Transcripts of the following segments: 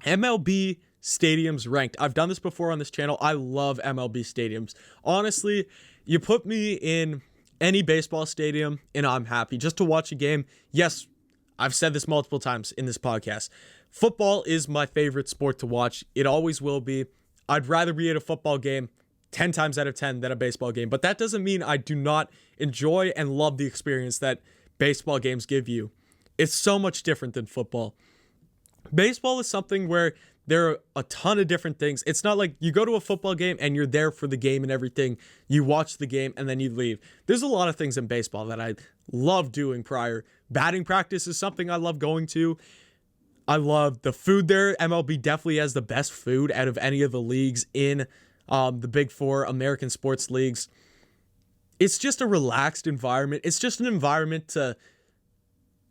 MLB stadiums ranked. I've done this before on this channel. I love MLB stadiums. Honestly, you put me in any baseball stadium and I'm happy just to watch a game. Yes, I've said this multiple times in this podcast. Football is my favorite sport to watch. It always will be. I'd rather be at a football game 10 times out of 10 than a baseball game. But that doesn't mean I do not enjoy and love the experience that baseball games give you. It's so much different than football. Baseball is something where there are a ton of different things. It's not like you go to a football game and you're there for the game and everything. You watch the game and then you leave. There's a lot of things in baseball that I love doing prior. Batting practice is something I love going to. I love the food there. MLB definitely has the best food out of any of the leagues in the Big Four American sports leagues. It's just a relaxed environment. It's just an environment to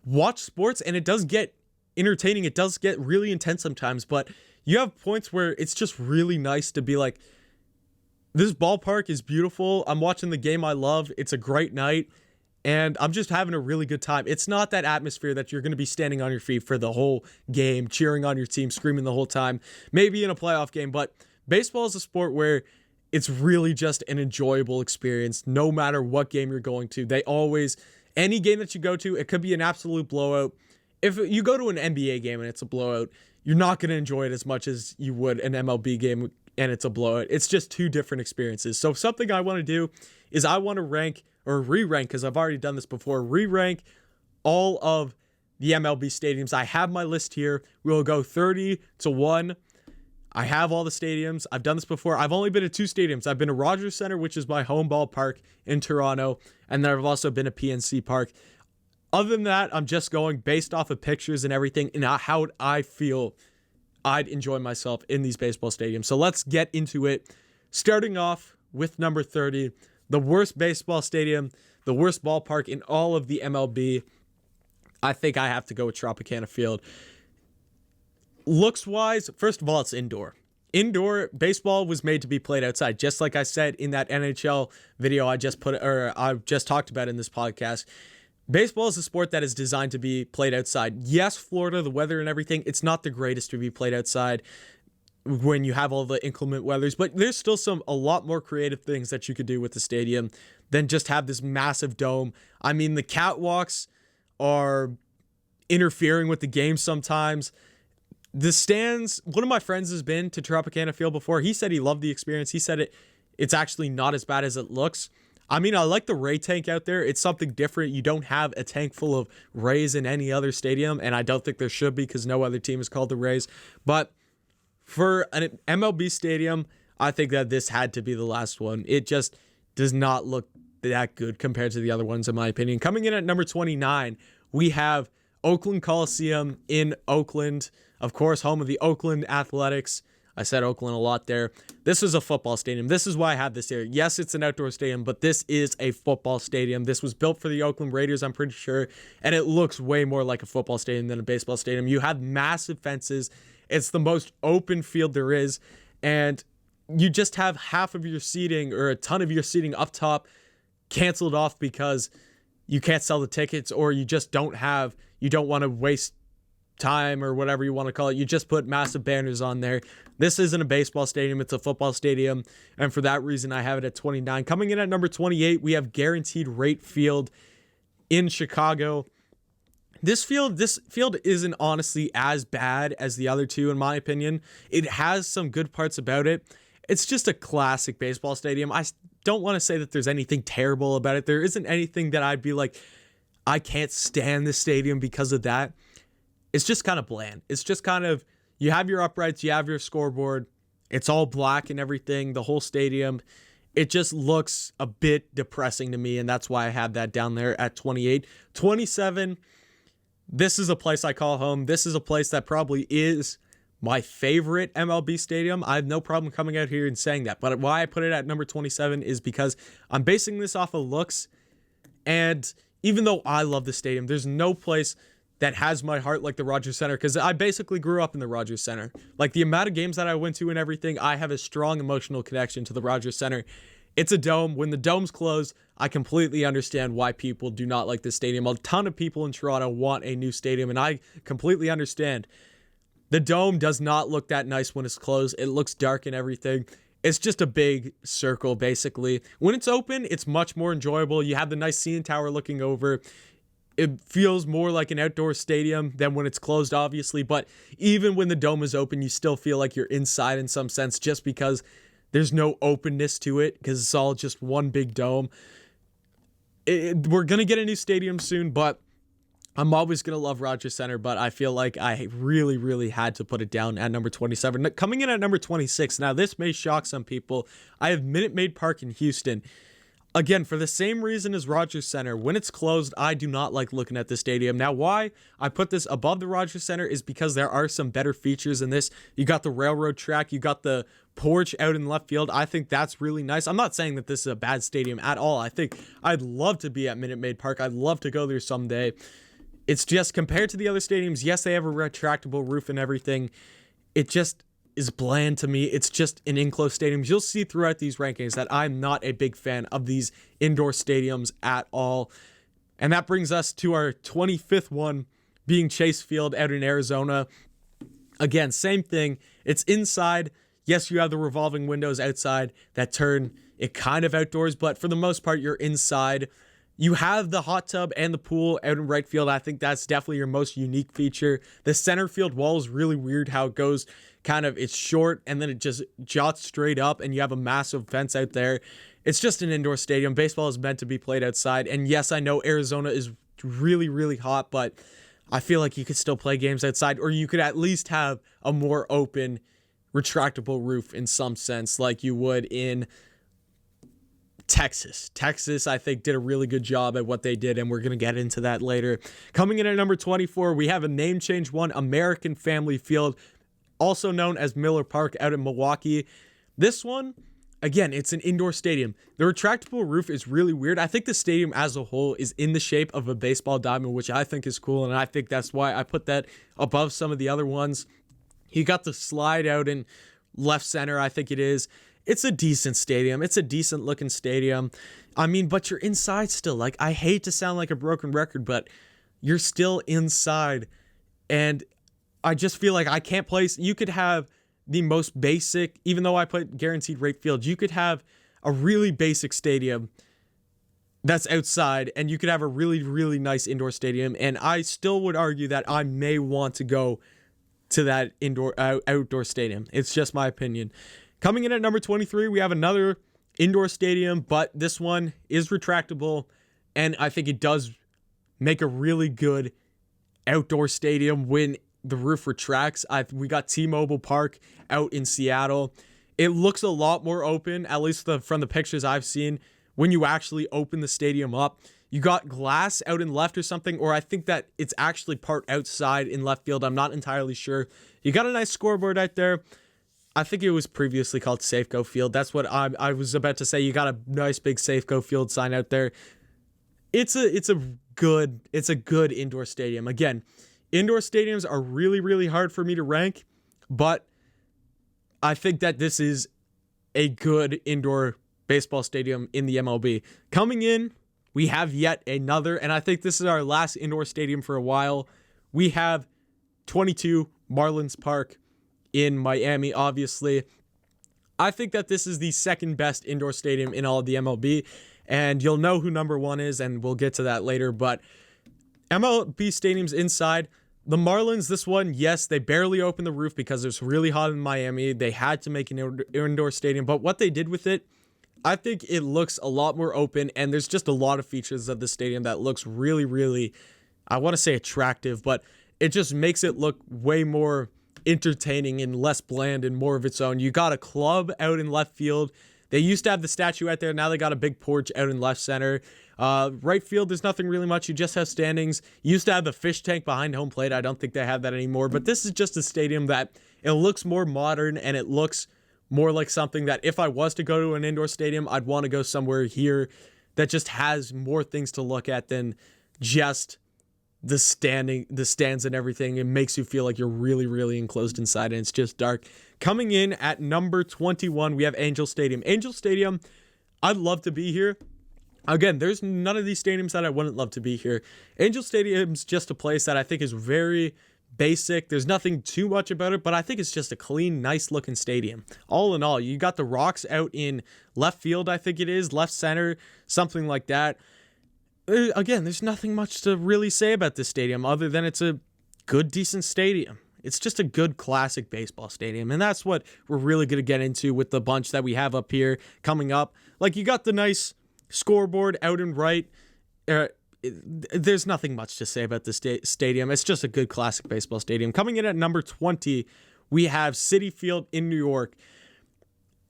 watch sports, and it does get entertaining. It does get really intense sometimes, but you have points where it's just really nice to be like, this ballpark is beautiful. I'm watching the game I love. It's a great night, and I'm just having a really good time. It's not that atmosphere that you're going to be standing on your feet for the whole game, cheering on your team, screaming the whole time, maybe in a playoff game, but baseball is a sport where it's really just an enjoyable experience no matter what game you're going to. Any game that you go to, it could be an absolute blowout. If you go to an NBA game and it's a blowout, you're not going to enjoy it as much as you would an MLB game and it's a blowout. It's just two different experiences. So something I want to do is I want to rank or re-rank, because I've already done this before, re-rank all of the MLB stadiums. I have my list here. We will go 30 to 1. I have all the stadiums. I've done this before. I've only been to 2 stadiums. I've been to Rogers Centre, which is my home ballpark in Toronto, and then I've also been to PNC Park. Other than that, I'm just going based off of pictures and everything and how I feel I'd enjoy myself in these baseball stadiums. So let's get into it. Starting off with number 30, the worst baseball stadium, the worst ballpark in all of the MLB. I think I have to go with Tropicana Field. Looks-wise, first of all, it's indoor. Indoor baseball was made to be played outside, just like I said in that NHL video I just talked about in this podcast. Baseball is a sport that is designed to be played outside. Yes, Florida, the weather and everything, it's not the greatest to be played outside when you have all the inclement weathers, but there's still a lot more creative things that you could do with the stadium than just have this massive dome. I mean, the catwalks are interfering with the game sometimes. The stands, one of my friends has been to Tropicana Field before. He said he loved the experience. He said it's actually not as bad as it looks. I mean, I like the Ray tank out there. It's something different. You don't have a tank full of Rays in any other stadium, and I don't think there should be because no other team is called the Rays. But for an MLB stadium, I think that this had to be the last one. It just does not look that good compared to the other ones, in my opinion. Coming in at number 29, we have Oakland Coliseum in Oakland. Of course, home of the Oakland Athletics. I said Oakland a lot there. This is a football stadium. This is why I have this here. Yes, it's an outdoor stadium, but this is a football stadium. This was built for the Oakland Raiders, I'm pretty sure, and it looks way more like a football stadium than a baseball stadium. You have massive fences. It's the most open field there is, and you just have half of your seating or a ton of your seating up top canceled off because you can't sell the tickets, or you just don't want to waste time or whatever you want to call it. You just put massive banners on there. This isn't a baseball stadium, it's a football stadium, and for that reason I have it at 29. Coming in at number 28, we have Guaranteed Rate Field in Chicago. This field isn't honestly as bad as the other two, in my opinion. It has some good parts about it. It's just a classic baseball stadium. I don't want to say that there's anything terrible about it. There isn't anything that I'd be like, I can't stand this stadium because of that. It's just kind of bland. It's just kind of, you have your uprights, you have your scoreboard. It's all black and everything, the whole stadium. It just looks a bit depressing to me, and that's why I have that down there at 28. 27, this is a place I call home. This is a place that probably is my favorite MLB stadium. I have no problem coming out here and saying that, but why I put it at number 27 is because I'm basing this off of looks, and even though I love the stadium, there's no place that has my heart like the Rogers Centre, because I basically grew up in the Rogers Centre. Like, the amount of games that I went to and everything, I have a strong emotional connection to the Rogers Centre. It's a dome. When the dome's closed, I completely understand why people do not like this stadium. A ton of people in Toronto want a new stadium, and I completely understand. The dome does not look that nice when it's closed. It looks dark and everything. It's just a big circle, basically. When it's open, it's much more enjoyable. You have the nice CN Tower looking over. It feels more like an outdoor stadium than when it's closed, obviously. But even when the dome is open, you still feel like you're inside in some sense, just because there's no openness to it, because it's all just one big dome. We're going to get a new stadium soon, but I'm always going to love Rogers Center, but I feel like I really, really had to put it down at number 27. Coming in at number 26, now this may shock some people, I have Minute Maid Park in Houston. Again, for the same reason as Rogers Center, when it's closed, I do not like looking at the stadium. Now, why I put this above the Rogers Center is because there are some better features in this. You got the railroad track, you got the porch out in left field. I think that's really nice. I'm not saying that this is a bad stadium at all. I think I'd love to be at Minute Maid Park. I'd love to go there someday. It's just compared to the other stadiums, yes, they have a retractable roof and everything. It just is bland to me. It's just an enclosed stadium. You'll see throughout these rankings that I'm not a big fan of these indoor stadiums at all. And that brings us to our 25th one, being Chase Field out in Arizona. Again, same thing. It's inside. Yes, you have the revolving windows outside that turn it kind of outdoors, but for the most part, you're inside. You have the hot tub and the pool out in right field. I think that's definitely your most unique feature. The center field wall is really weird how it goes it's short and then it just jots straight up and you have a massive fence out there. It's just an indoor stadium. Baseball is meant to be played outside. And yes, I know Arizona is really, really hot, but I feel like you could still play games outside, or you could at least have a more open, retractable roof in some sense like you would in Texas. Texas, I think, did a really good job at what they did, and we're going to get into that later. Coming in at number 24, we have a name change one, American Family Field, also known as Miller Park out in Milwaukee. This one, again, it's an indoor stadium. The retractable roof is really weird. I think the stadium as a whole is in the shape of a baseball diamond, which I think is cool, and I think that's why I put that above some of the other ones. You got the slide out in left center, I think it is. It's a decent stadium. It's a decent looking stadium. I mean, but you're inside still. Like, I hate to sound like a broken record, but you're still inside. And I just feel like I can't place. You could have the most basic, even though I put guaranteed rate field, you could have a really basic stadium that's outside, and you could have a really, really nice indoor stadium. And I still would argue that I may want to go to that outdoor stadium. It's just my opinion. Coming in at number 23, we have another indoor stadium, but this one is retractable, and I think it does make a really good outdoor stadium when the roof retracts. We got T-Mobile Park out in Seattle. It looks a lot more open, at least from the pictures I've seen, when you actually open the stadium up. You got glass out in left or something, or I think that it's actually part outside in left field. I'm not entirely sure. You got a nice scoreboard out there. I think it was previously called Safeco Field. That's what I was about to say. You got a nice big Safeco Field sign out there. It's a good indoor stadium. Again, indoor stadiums are really, really hard for me to rank, but I think that this is a good indoor baseball stadium in the MLB. Coming in, we have yet another, and I think this is our last indoor stadium for a while. We have 22 Marlins Park in Miami, obviously. I think that this is the second best indoor stadium in all of the MLB, and you'll know who number one is, and we'll get to that later, but MLB stadiums inside, the Marlins, this one, yes, they barely opened the roof because it's really hot in Miami. They had to make an indoor stadium, but what they did with it, I think it looks a lot more open, and there's just a lot of features of the stadium that looks really, really, I want to say attractive, but it just makes it look way more entertaining and less bland and more of its own. You got a club out in left field. They used to have the statue out there. Now they got a big porch out in left center. Right field, there's nothing really much. You just have standings. You used to have the fish tank behind home plate. I don't think they have that anymore. But this is just a stadium that it looks more modern, and it looks more like something that if I was to go to an indoor stadium, I'd want to go somewhere here that just has more things to look at than just the stands and everything. It makes you feel like you're really, really enclosed inside, and it's just dark. Coming in at number 21, we have Angel Stadium. Angel Stadium, I'd love to be here. Again, there's none of these stadiums that I wouldn't love to be here. Angel Stadium's just a place that I think is very, basic. There's nothing too much about it, but I think it's just a clean, nice looking stadium. All in all, you got the rocks out in left field, I think it is, left center, something like that. Again, there's nothing much to really say about this stadium other than it's a good, decent stadium. It's just a good classic baseball stadium, and that's what we're really going to get into with the bunch that we have up here coming up. Like, you got the nice scoreboard out and right. There's nothing much to say about this stadium. It's just a good classic baseball stadium. Coming in at number 20, we have Citi Field in New York.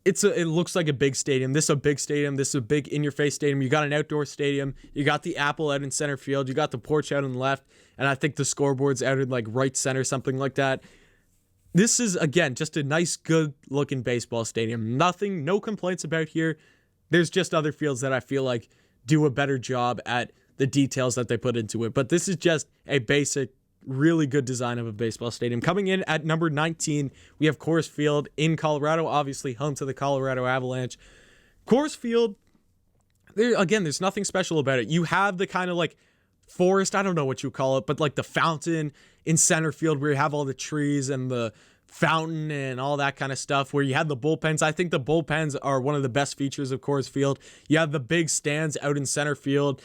It looks like a big stadium. This is a big stadium. This is a big in-your-face stadium. You got an outdoor stadium. You got the apple out in center field. You got the porch out in the left. And I think the scoreboard's out in like right center, something like that. This is, again, just a nice, good-looking baseball stadium. Nothing, no complaints about here. There's just other fields that I feel like do a better job at the details that they put into it. But this is just a basic, really good design of a baseball stadium. Coming in at number 19, we have Coors Field in Colorado, obviously home to the Colorado Avalanche. Coors Field, there's nothing special about it. You have the kind of like forest, I don't know what you call it, but like the fountain in center field where you have all the trees and the fountain and all that kind of stuff, where you have the bullpens. I think the bullpens are one of the best features of Coors Field. You have the big stands out in center field.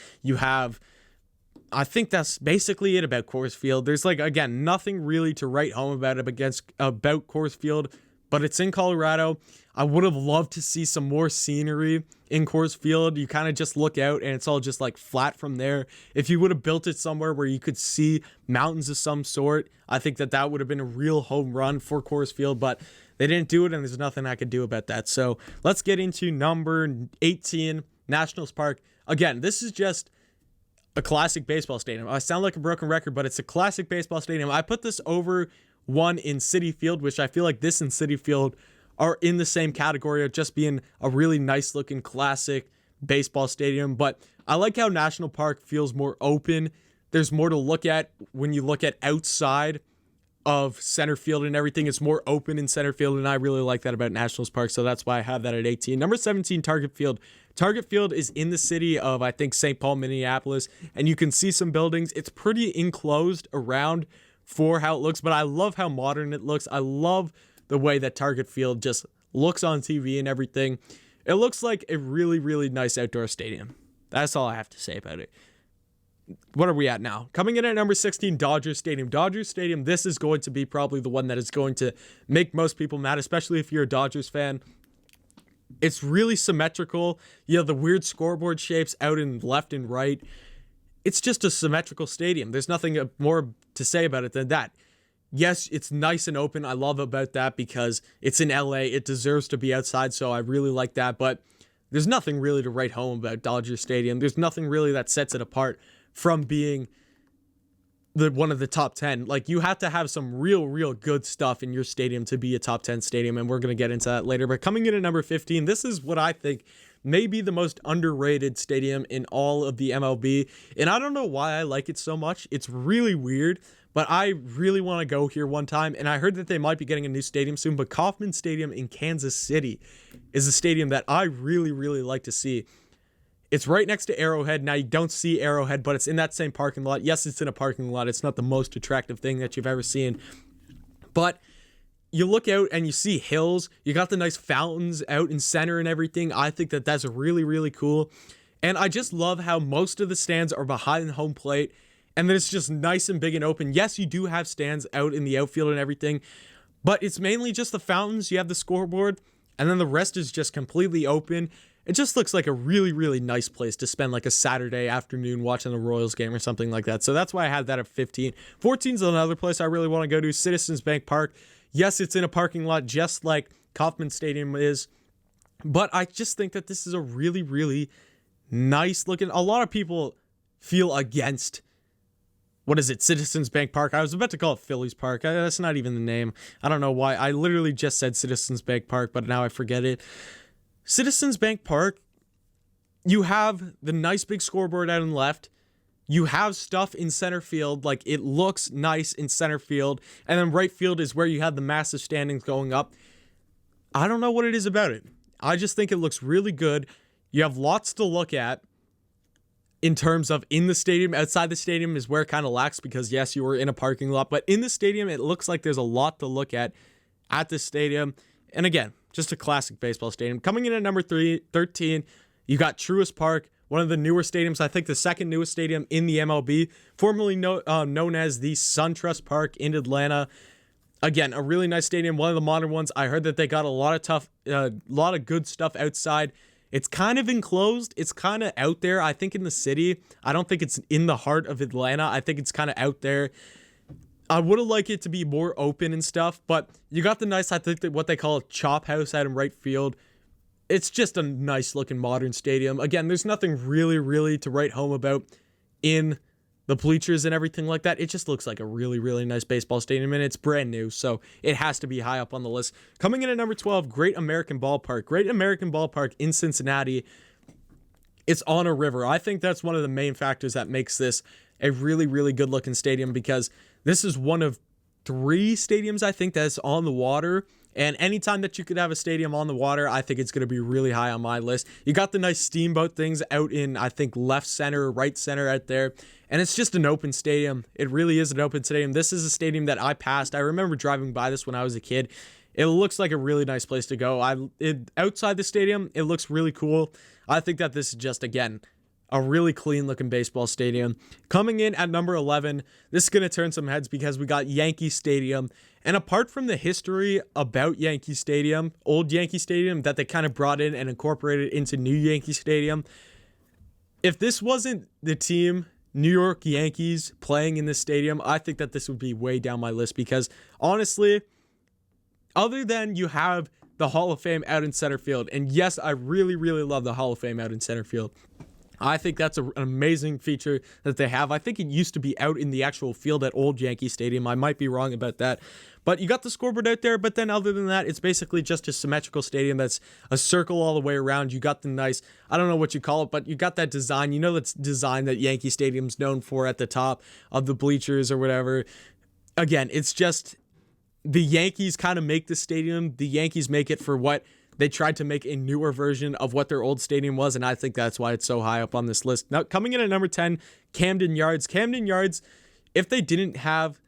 I think that's basically it about Coors Field. There's again, nothing really to write home about Coors Field, but it's in Colorado. I would have loved to see some more scenery in Coors Field. You kind of just look out and it's all just like flat from there. If you would have built it somewhere where you could see mountains of some sort, I think that would have been a real home run for Coors Field, but they didn't do it and there's nothing I could do about that. So let's get into number 18, Nationals Park. Again, this is just a classic baseball stadium. I sound like a broken record, but it's a classic baseball stadium. I put this over one in Citi Field, which I feel like this and Citi Field are in the same category of just being a really nice looking classic baseball stadium. But I like how National Park feels more open. There's more to look at when you look at outside of center field and everything. It's more open in center field, and I really like that about Nationals Park, so that's why I have that at 18. Number 17, Target Field. Target Field is in the city of, I think, St. Paul, Minneapolis, and you can see some buildings. It's pretty enclosed around for how it looks, but I love how modern it looks. I love the way that Target Field just looks on TV and everything. It looks like a really, really nice outdoor stadium. That's all I have to say about it. What are we at now? Coming in at number 16, Dodger Stadium. Dodger Stadium, this is going to be probably the one that is going to make most people mad, especially if you're a Dodgers fan. It's really symmetrical. You have the weird scoreboard shapes out in left and right. It's just a symmetrical stadium. There's nothing more to say about it than that. Yes, it's nice and open. I love about that because it's in LA. It deserves to be outside, so I really like that. But there's nothing really to write home about Dodger Stadium. There's nothing really that sets it apart from being one of the top 10. Like, you have to have some real good stuff in your stadium to be a top 10 stadium, and we're going to get into that later. But coming in at number 15, this is what I think may be the most underrated stadium in all of the MLB, and I don't know why I like it so much. It's really weird, but I really want to go here one time, and I heard that they might be getting a new stadium soon, but Kauffman Stadium in Kansas City is a stadium that I really like to see. It's right next to Arrowhead. Now, you don't see Arrowhead, but it's in that same parking lot. Yes, it's in a parking lot. It's not the most attractive thing that you've ever seen. But you look out and you see hills. You got the nice fountains out in center and everything. I think that that's really cool. And I just love how most of the stands are behind the home plate. And then it's just nice and big and open. Yes, you do have stands out in the outfield and everything. But it's mainly just the fountains. You have the scoreboard. And then the rest is just completely open. It just looks like a really nice place to spend like a Saturday afternoon watching the Royals game or something like that. So that's why I had that at 15. 14 is another place I really want to go to, Citizens Bank Park. Yes, it's in a parking lot just like Kauffman Stadium is, but I just think that this is a really nice looking. A lot of people feel against, what is it, Citizens Bank Park? I was about to call it Phillies Park. That's not even the name. I don't know why. I literally just said Citizens Bank Park, but now I forget it. Citizens Bank Park, you have the nice big scoreboard out in left. You have stuff in center field, like it looks nice in center field. And then right field is where you have the massive standings going up. I don't know what it is about it. I just think it looks really good. You have lots to look at. in terms of in the stadium. Outside the stadium is where it kind of lacks because, yes, you were in a parking lot. But in the stadium, it looks like there's a lot to look at the stadium. And again, just a classic baseball stadium. Coming in at number 13, you got Truist Park, one of the newer stadiums. I think the second newest stadium in the MLB, formerly known as the SunTrust Park in Atlanta. Again, a really nice stadium, one of the modern ones. I heard that they got a lot of good stuff outside. It's kind of enclosed. It's kind of out there, I think, in the city. I don't think it's in the heart of Atlanta. I think it's kind of out there. I would have liked it to be more open and stuff, but you got the nice, I think, what they call a chop house out in right field. It's just a nice looking modern stadium. Again, there's nothing really to write home about in the bleachers and everything like that. It just looks like a really nice baseball stadium, and it's brand new, so it has to be high up on the list. Coming in at number 12, Great American Ballpark. Great American Ballpark in Cincinnati. It's on a river. I think that's one of the main factors that makes this a really good looking stadium, because this is one of 3 stadiums, I think, that's on the water. And anytime that you could have a stadium on the water, I think it's going to be really high on my list. You got the nice steamboat things out in, I think, left center, right center out there. And it's just an open stadium. It really is an open stadium. This is a stadium that I passed. I remember driving by this when I was a kid. It looks like a really nice place to go. Outside the stadium, it looks really cool. I think that this is just, again, a really clean looking baseball stadium. Coming in at number 11, this is going to turn some heads because we got Yankee Stadium. And apart from the history about Yankee Stadium, old Yankee Stadium, that they kind of brought in and incorporated into new Yankee Stadium, if this wasn't the team, New York Yankees, playing in this stadium, I think that this would be way down my list, because honestly, other than you have the Hall of Fame out in center field, and yes, I really love the Hall of Fame out in center field. I think that's an amazing feature that they have. I think it used to be out in the actual field at Old Yankee Stadium. I might be wrong about that. But you got the scoreboard out there, but then other than that, it's basically just a symmetrical stadium that's a circle all the way around. You got the nice, I don't know what you call it, but you got that design. You know, that's design that Yankee Stadium's known for at the top of the bleachers or whatever. Again, it's just the Yankees kind of make the stadium. The Yankees make it for what they tried to make a newer version of what their old stadium was, and I think that's why it's so high up on this list. Now, coming in at number 10, Camden Yards. Camden Yards, if they didn't have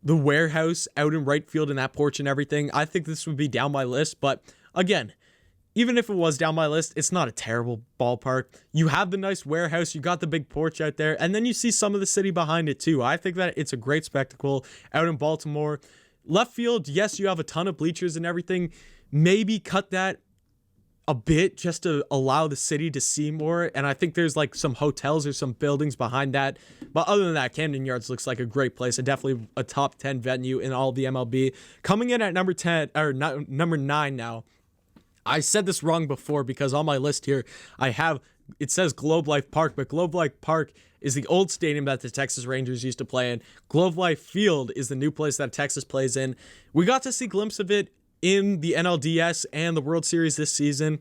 the warehouse out in right field and that porch and everything, I think this would be down my list. But again, even if it was down my list, it's not a terrible ballpark. You have the nice warehouse, you got the big porch out there, and then you see some of the city behind it too. I think that it's a great spectacle out in Baltimore. Left field, yes, you have a ton of bleachers and everything. Maybe cut that a bit just to allow the city to see more. And I think there's like some hotels or some buildings behind that. But other than that, Camden Yards looks like a great place, and definitely a top 10 venue in all of the MLB. Coming in at number 10 or number 9 now. I said this wrong before because on my list here, it says Globe Life Park, but Globe Life Park is the old stadium that the Texas Rangers used to play in. Globe Life Field is the new place that Texas plays in. We got to see a glimpse of it in the NLDS and the World Series this season.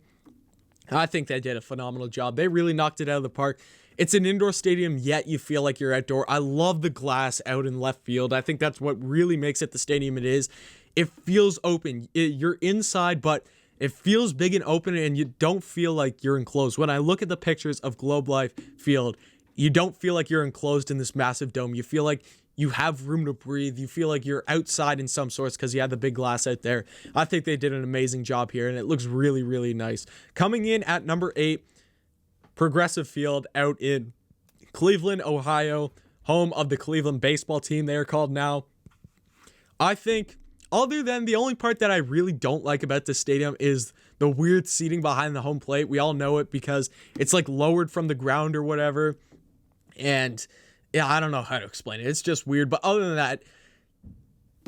I think they did a phenomenal job. They really knocked it out of the park. It's an indoor stadium, yet you feel like you're outdoor. I love the glass out in left field. I think that's what really makes it the stadium it is. It feels open. You're inside, but it feels big and open, and you don't feel like you're enclosed. When I look at the pictures of Globe Life Field, you don't feel like you're enclosed in this massive dome. You feel like you have room to breathe. You feel like you're outside in some sorts because you have the big glass out there. I think they did an amazing job here, and it looks really nice. Coming in at number 8, Progressive Field out in Cleveland, Ohio, home of the Cleveland baseball team, they are called now. I think, other than the only part that I really don't like about this stadium is the weird seating behind the home plate. We all know it because it's like lowered from the ground or whatever. And yeah, I don't know how to explain it. It's just weird. But other than that,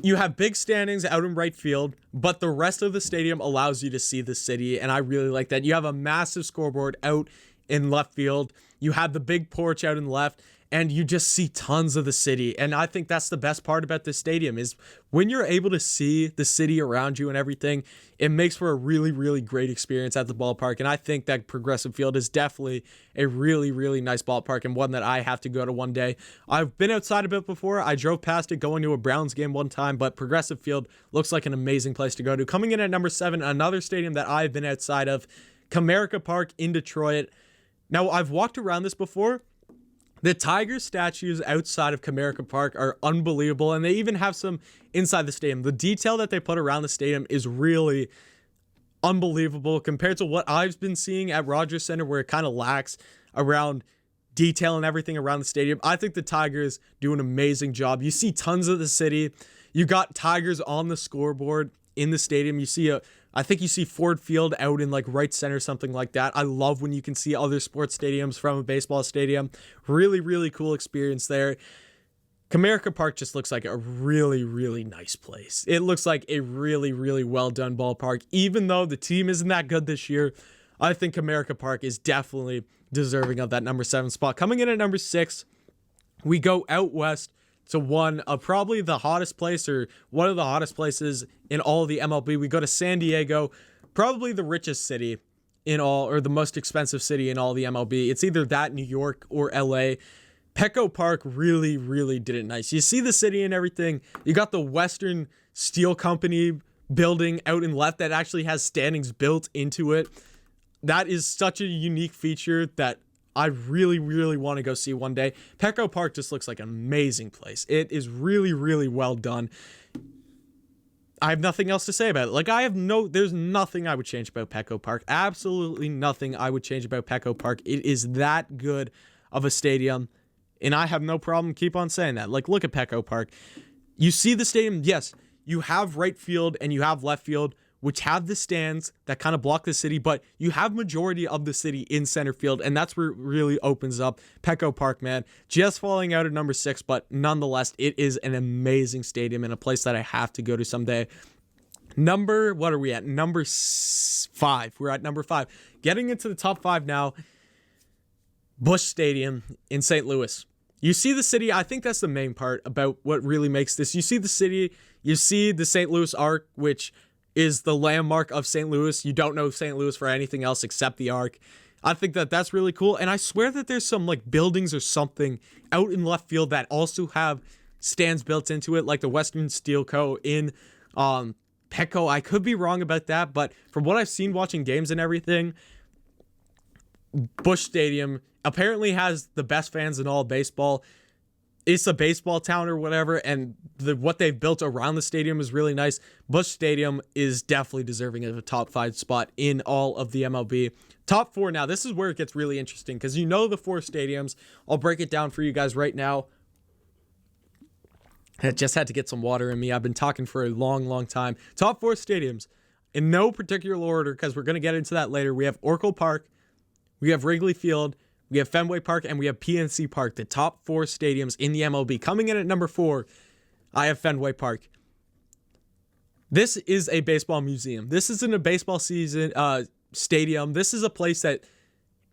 you have big standings out in right field, but the rest of the stadium allows you to see the city, and I really like that. You have a massive scoreboard out in left field. You have the big porch out in left, and you just see tons of the city. And I think that's the best part about this stadium is when you're able to see the city around you and everything, it makes for a really great experience at the ballpark. And I think that Progressive Field is definitely a really nice ballpark, and one that I have to go to one day. I've been outside of it before. I drove past it going to a Browns game one time, but Progressive Field looks like an amazing place to go to. Coming in at number 7, another stadium that I've been outside of, Comerica Park in Detroit. Now, I've walked around this before. The Tiger statues outside of Comerica Park are unbelievable, and they even have some inside the stadium. The detail that they put around the stadium is really unbelievable compared to what I've been seeing at Rogers Center, where it kind of lacks around detail and everything around the stadium. I think the Tigers do an amazing job. You see tons of the city. You got Tigers on the scoreboard in the stadium. I think you see Ford Field out in like right center, something like that. I love when you can see other sports stadiums from a baseball stadium. Really, really cool experience there. Comerica Park just looks like a really, really nice place. It looks like a really, really well done ballpark. Even though the team isn't that good this year, I think Comerica Park is definitely deserving of that number 7 spot. Coming in at number 6, we go out west to one of probably the hottest place, or one of the hottest places in all of the MLB. We go to San Diego, probably the richest city in all, or the most expensive city in all the MLB. It's either that, New York, or LA. Petco Park really, really did it nice. You see the city and everything. You got the Western Steel Company building out in left that actually has standings built into it. That is such a unique feature that I really, really want to go see one day. Petco Park just looks like an amazing place. It is really, really well done. I have nothing else to say about it. There's nothing I would change about Petco Park. Absolutely nothing I would change about Petco Park. It is that good of a stadium, and I have no problem keep on saying that. Like, look at Petco Park. You see the stadium, yes, you have right field and you have left field, which have the stands that kind of block the city, but you have majority of the city in center field, and that's where it really opens up. Petco Park, man, just falling out at number 6, but nonetheless, it is an amazing stadium and a place that I have to go to someday. What are we at? Number 5. We're at number 5. Getting into the top 5 now, Busch Stadium in St. Louis. You see the city. I think that's the main part about what really makes this. You see the city. You see the St. Louis Arc, which is the landmark of St. Louis. You don't know St. Louis for anything else except the Arc. I think that that's really cool. And I swear that there's some like buildings or something out in left field that also have stands built into it, like the Western Steel Co. in Petco. I could be wrong about that, but from what I've seen watching games and everything, Busch Stadium apparently has the best fans in all of baseball. It's a baseball town or whatever, and what they've built around the stadium is really nice. Busch Stadium is definitely deserving of a top 5 spot in all of the MLB. Top 4 now. This is where it gets really interesting because the 4 stadiums. I'll break it down for you guys right now. I just had to get some water in me. I've been talking for a long, long time. Top 4 stadiums in no particular order because we're going to get into that later. We have Oracle Park, we have Wrigley Field, we have Fenway Park, and we have PNC Park, the top 4 stadiums in the MLB. Coming in at number 4, I have Fenway Park. This is a baseball museum. This isn't a baseball stadium. This is a place that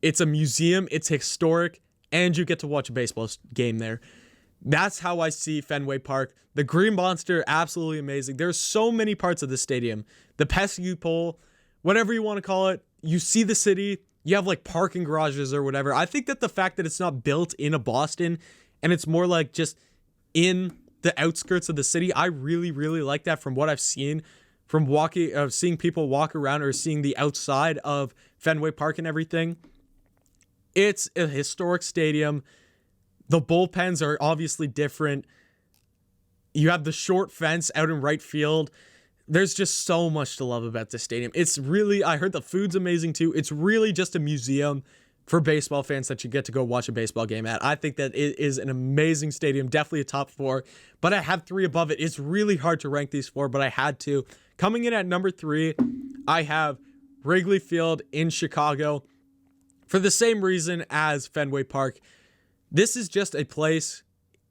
it's a museum, it's historic, and you get to watch a baseball game there. That's how I see Fenway Park. The Green Monster, absolutely amazing. There's so many parts of the stadium. The pesky pole, whatever you want to call it. You see the city. You have like parking garages or whatever. I think that the fact that it's not built in a Boston and it's more like just in the outskirts of the city, I really, really like that from what I've seen from seeing people walk around or seeing the outside of Fenway Park and everything. It's a historic stadium. The bullpens are obviously different. You have the short fence out in right field. There's just so much to love about this stadium. It's really, I heard the food's amazing too. It's really just a museum for baseball fans that you get to go watch a baseball game at. I think that it is an amazing stadium, definitely a top 4, but I have 3 above it. It's really hard to rank these 4, but I had to. Coming in at number 3, I have Wrigley Field in Chicago for the same reason as Fenway Park. This is just a place.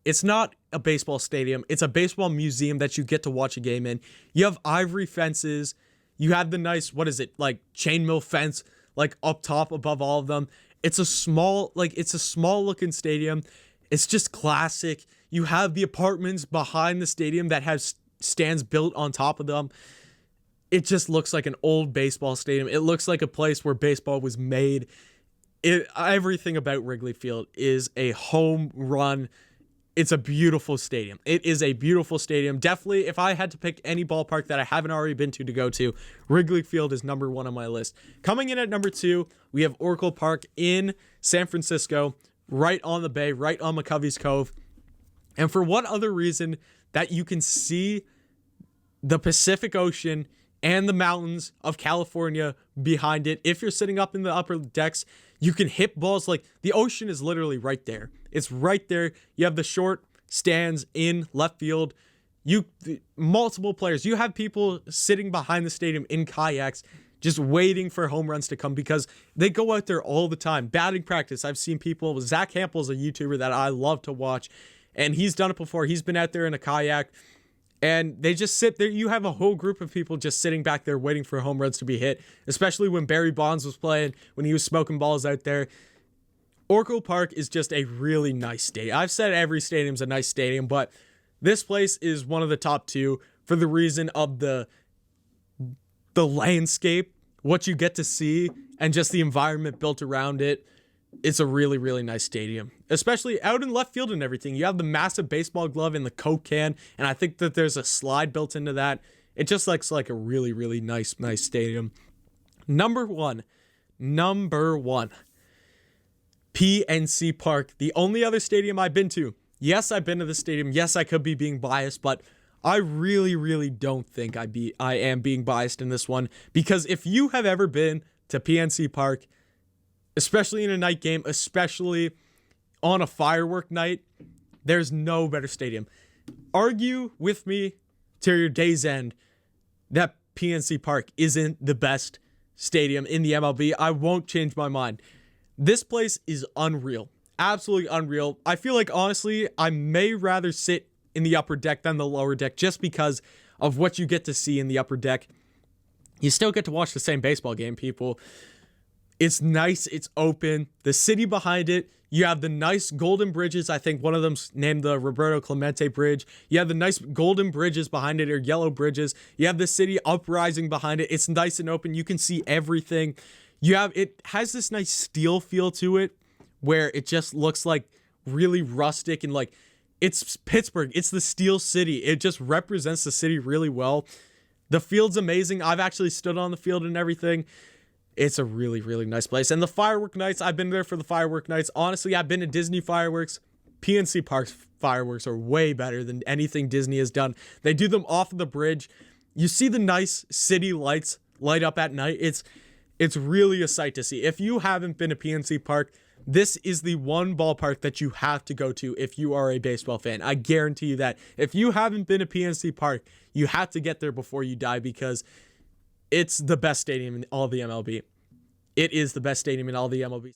It's not a baseball stadium. It's a baseball museum that you get to watch a game in. You have ivory fences. You have the nice, like chainmail fence, like up top above all of them. It's a small looking stadium. It's just classic. You have the apartments behind the stadium that have stands built on top of them. It just looks like an old baseball stadium. It looks like a place where baseball was made. Everything about Wrigley Field is a home run. it's a beautiful stadium. It is a beautiful stadium. Definitely, if I had to pick any ballpark that I haven't already been to go to, Wrigley Field is number 1 on my list. Coming in at number 2, we have Oracle Park in San Francisco, right on the bay, right on McCovey's Cove. And for what other reason that you can see the Pacific Ocean and the mountains of California behind it. If you're sitting up in the upper decks, you can hit balls. Like, the ocean is literally right there. It's right there. You have the short stands in left field. Multiple players. You have people sitting behind the stadium in kayaks just waiting for home runs to come because they go out there all the time. Batting practice. I've seen people. Zach Hampel's a YouTuber that I love to watch, and he's done it before. He's been out there in a kayak, and they just sit there. You have a whole group of people just sitting back there waiting for home runs to be hit, especially when Barry Bonds was playing, when he was smoking balls out there. Oracle Park is just a really nice stadium. I've said every stadium's a nice stadium, but this place is one of the top 2 for the reason of the landscape, what you get to see, and just the environment built around it. It's a really, really nice stadium, especially out in left field and everything. You have the massive baseball glove in the Coke can, and I think that there's a slide built into that. It just looks like a really, really nice stadium. Number one, PNC Park, the only other stadium I've been to. Yes, I've been to the stadium. Yes, I could be being biased, but I really, really don't think I am being biased in this one, because if you have ever been to PNC Park, especially in a night game, especially on a firework night, there's no better stadium. Argue with me to your day's end that PNC Park isn't the best stadium in the MLB. I won't change my mind. This place is unreal. Absolutely unreal. I feel like, honestly, I may rather sit in the upper deck than the lower deck just because of what you get to see in the upper deck. You still get to watch the same baseball game, people. It's nice. It's open. The city behind it. You have the nice golden bridges. I think one of them's named the Roberto Clemente Bridge. You have the nice golden bridges behind it, or yellow bridges. You have the city uprising behind it. It's nice and open. You can see everything. It has this nice steel feel to it where it just looks like really rustic and like it's Pittsburgh. It's the Steel City. It just represents the city really well. The field's amazing. I've actually stood on the field and everything. It's a really, really nice place. And the firework nights, I've been there for the firework nights. Honestly, I've been to Disney fireworks. PNC Park's fireworks are way better than anything Disney has done. They do them off of the bridge. You see the nice city lights light up at night. It's really a sight to see. If you haven't been to PNC Park, this is the one ballpark that you have to go to if you are a baseball fan. I guarantee you that. If you haven't been to PNC Park, you have to get there before you die, because it's the best stadium in all the MLB. It is the best stadium in all the MLB.